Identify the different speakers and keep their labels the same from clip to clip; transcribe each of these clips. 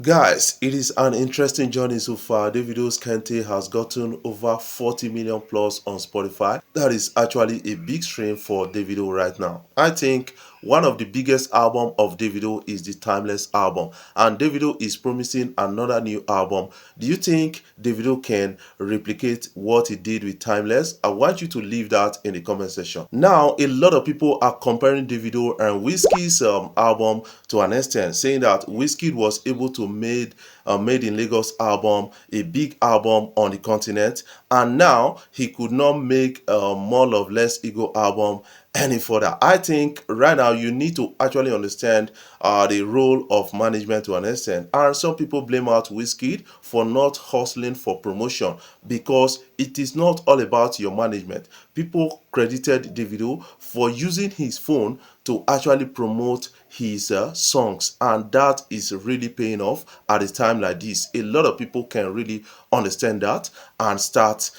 Speaker 1: Guys, it is an interesting journey so far. Davido's Kente has gotten over 40 million plus on Spotify. That is actually a big stream for Davido right now. I think one of the biggest album of Davido is the Timeless album, and Davido is promising another new album. Do you think Davido can replicate what he did with Timeless? I want you to leave that in the comment section. Now, a lot of people are comparing Davido and Wizkid's album to an extent, saying that Wizkid was able to made in Lagos album a big album on the continent, and now he could not make More Love Less Ego album any further. I think right now you need to actually understand the role of management to an extent. And some people blame out Wizkid for not hustling for promotion because it is not all about your management. People credited Davido for using his phone to actually promote his songs, and that is really paying off at a time like this. A lot of people can really understand that and start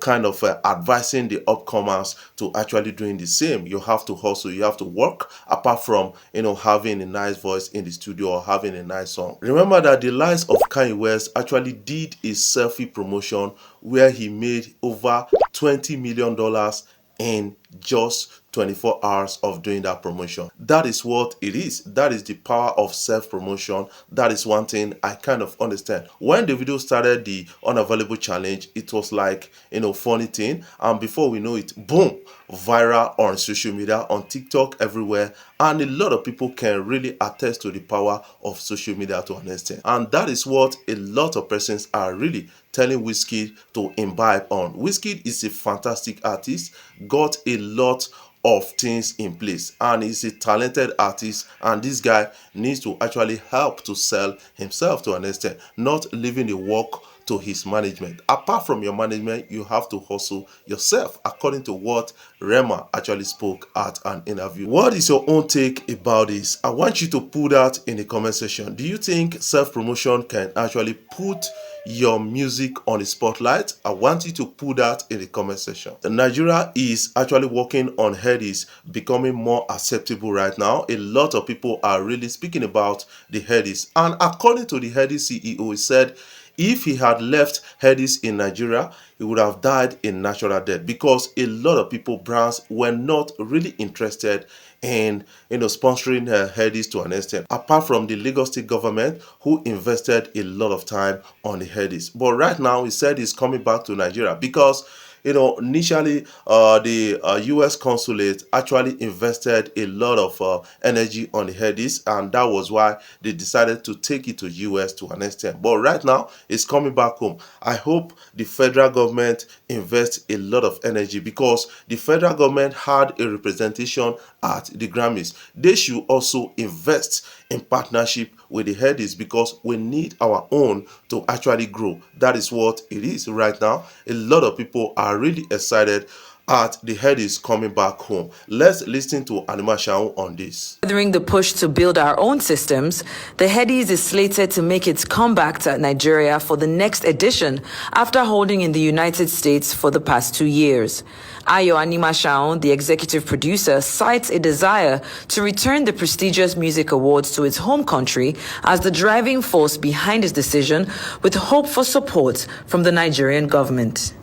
Speaker 1: kind of advising the upcomers to actually doing the same. You have to hustle, you have to work apart from having a nice voice in the studio or having a nice song. Remember that the likes of Kanye West actually did a selfie promotion where he made over $20 million in just 24 hours of doing that promotion. That is what it is. That is the power of self-promotion. That is one thing I kind of understand. When the video started the unavailable challenge, it was like funny thing, and before we know it, boom, viral on social media, on TikTok, everywhere. And a lot of people can really attest to the power of social media to an extent, and that is what a lot of persons are really telling Wizkid to imbibe on. Wizkid is a fantastic artist, got a lot of things in place, and he's a talented artist, and this guy needs to actually help to sell himself to an extent, not leaving the work to his management. Apart from your management, you have to hustle yourself, according to what Rema actually spoke at an interview. What is your own take about this? I want you to put that in the comment section. Do you think self-promotion can actually put your music on the spotlight? I want you to put that in the comment section. Nigeria is actually working on Headies becoming more acceptable right now. A lot of people are really speaking about the Headies, and according to the Headies CEO, he said if he had left Headies in Nigeria, he would have died a natural death, because a lot of people, brands, were not really interested in sponsoring Headies to an extent, apart from the Lagos State government, who invested a lot of time on the Headies. But right now, he said he's coming back to Nigeria because initially the US consulate actually invested a lot of energy on the Headies, and that was why they decided to take it to US to an extent. But right now it's coming back home. I hope the federal government invests a lot of energy, because the federal government had a representation at the Grammys. They should also invest in partnership with the Headies, because we need our own to actually grow. That is what it is right now. A lot of people are really excited at the Headies coming back home. Let's listen to Amapiano on this.
Speaker 2: Furthering the push to build our own systems, the Headies is slated to make its comeback to Nigeria for the next edition after holding in the United States for the past 2 years. Ayo Amapiano, the executive producer, cites a desire to return the prestigious music awards to its home country as the driving force behind his decision, with hope for support from the Nigerian government.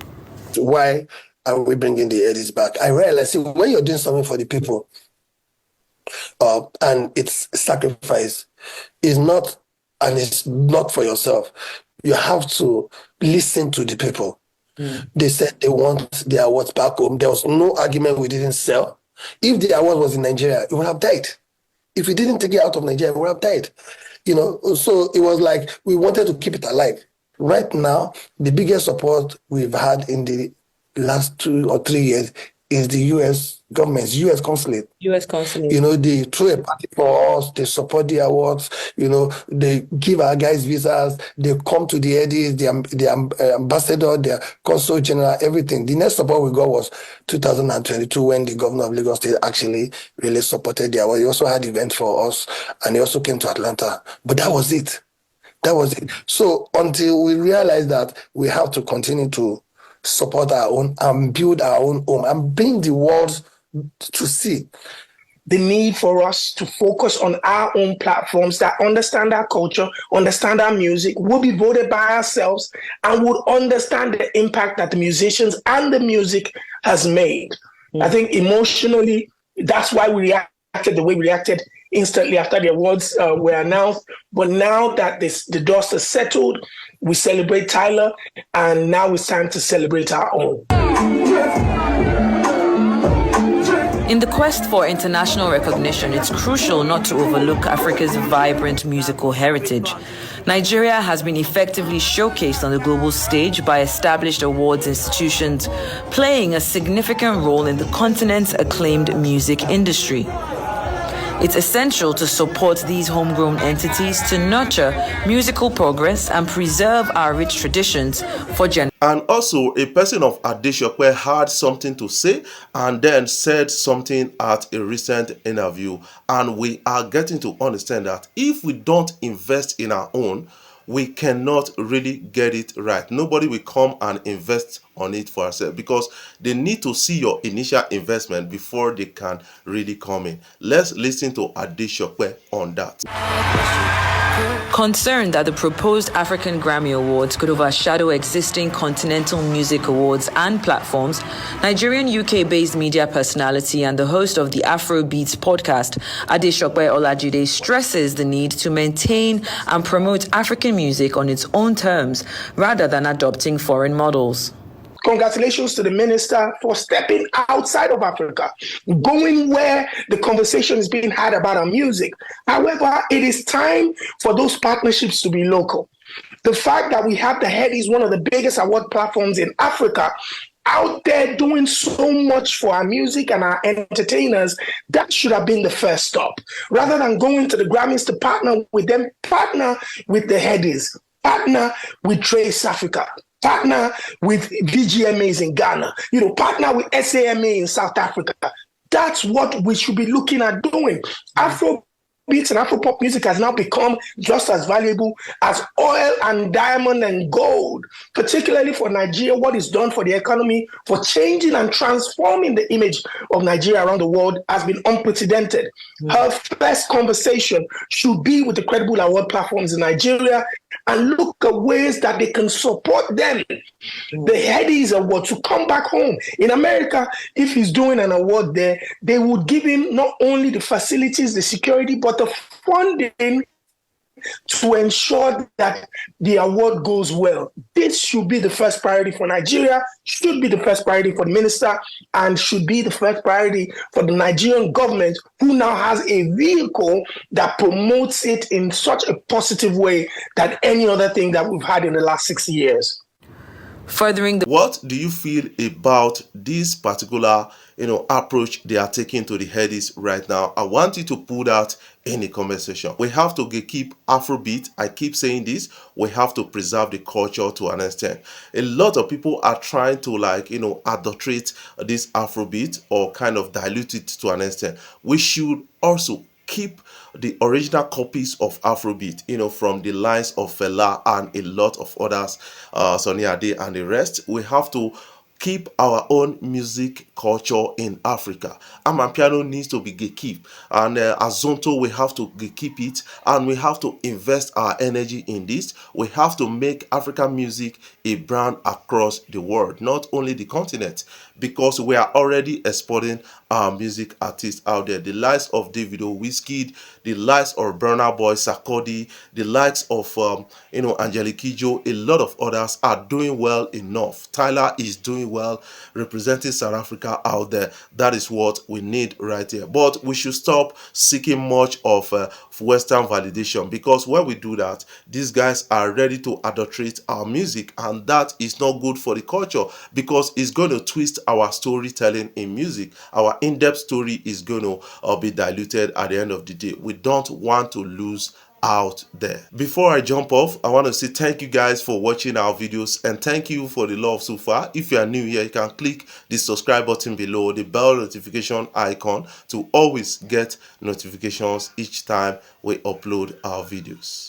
Speaker 3: Why are we bringing the Headies back? I realize, see, when you're doing something for the people, and it's sacrifice, it's not for yourself. You have to listen to the people. They said they want the awards back home. There was no argument we didn't sell. If the award was in Nigeria, it would have died. If we didn't take it out of Nigeria, it would have died. So it was like we wanted to keep it alive. Right now, the biggest support we've had in the last 2 or 3 years is the US government, US consulate. They throw a party for us, they support the awards, they give our guys visas, they come to the Headies, the ambassador, the consul general, everything. The next support we got was 2022, when the governor of Lagos State actually really supported the award. He also had events for us, and he also came to Atlanta. But that was it. So until we realize that we have to continue to support our own and build our own home and bring the world to see
Speaker 4: the need for us to focus on our own platforms that understand our culture, understand our music, will be voted by ourselves, and would understand the impact that the musicians and the music has made. I think emotionally, that's why we reacted the way we reacted instantly after the awards were announced. But now that the dust has settled, we celebrate Tyler, and now it's time to celebrate our own.
Speaker 2: In the quest for international recognition, it's crucial not to overlook Africa's vibrant musical heritage. Nigeria has been effectively showcased on the global stage by established awards institutions, playing a significant role in the continent's acclaimed music industry. It's essential to support these homegrown entities to nurture musical progress and preserve our rich traditions for generations.
Speaker 1: And also, a person of Adeshokwe had something to say and then said something at a recent interview. And we are getting to understand that if we don't invest in our own, we cannot really get it right. Nobody will come and invest on it for ourselves because they need to see your initial investment before they can really come in. Let's listen to Adeshokwe on that.
Speaker 2: Concerned that the proposed African Grammy Awards could overshadow existing continental music awards and platforms, Nigerian UK-based media personality and the host of the Afrobeat podcast, Adeshokwe Olajide, stresses the need to maintain and promote African music on its own terms rather than adopting foreign models.
Speaker 4: Congratulations to the minister for stepping outside of Africa, going where the conversation is being had about our music. However, it is time for those partnerships to be local. The fact that we have the Headies, one of the biggest award platforms in Africa, out there doing so much for our music and our entertainers, that should have been the first stop. Rather than going to the Grammys to partner with them, partner with the Headies, partner with Trace Africa, partner with VGMAs in Ghana, partner with SAMA in South Africa. That's what we should be looking at doing. Afrobeats and Afropop music has now become just as valuable as oil and diamond and gold, particularly for Nigeria. What is done for the economy, for changing and transforming the image of Nigeria around the world has been unprecedented. Her first conversation should be with the credible award platforms in Nigeria and look at ways that they can support them. The Headies Award to come back home. In America, if he's doing an award there, they would give him not only the facilities, the security, but the funding to ensure that the award goes well. This should be the first priority for Nigeria, should be the first priority for the minister, and should be the first priority for the Nigerian government, who now has a vehicle that promotes it in such a positive way than any other thing that we've had in the last 6 years.
Speaker 2: Furthering the
Speaker 1: What do you feel about this particular approach they are taking to the Headies right now? I want you to put that in the comment section. We have to keep Afrobeat. I keep saying this. We have to preserve the culture to an extent. A lot of people are trying to adulterate this Afrobeat or kind of dilute it to an extent. We should also keep the original copies of Afrobeat, from the lines of Fela and a lot of others, Sonny Ade and the rest. We have to keep our own music culture in Africa. Amapiano needs to be Gaykeep, and Azonto, we have to keep it, and we have to invest our energy in this. We have to make African music a brand across the world, not only the continent, because we are already exporting our music artists out there. The likes of Davido, Wizkid, the likes of Burna Boy, Sarkodie, the likes of Angelique Kidjo, a lot of others are doing well enough. Tyler is doing well, representing South Africa out there. That is what we need right here. But we should stop seeking much of Western validation, because when we do that, these guys are ready to adulterate our music, and that is not good for the culture, because it's going to twist our storytelling in music. Our in-depth story is going to be diluted at the end of the day. We don't want to lose out there. Before I jump off, I want to say thank you guys for watching our videos, and thank you for the love so far. If you are new here, you can click the subscribe button below, the bell notification icon, to always get notifications each time we upload our videos.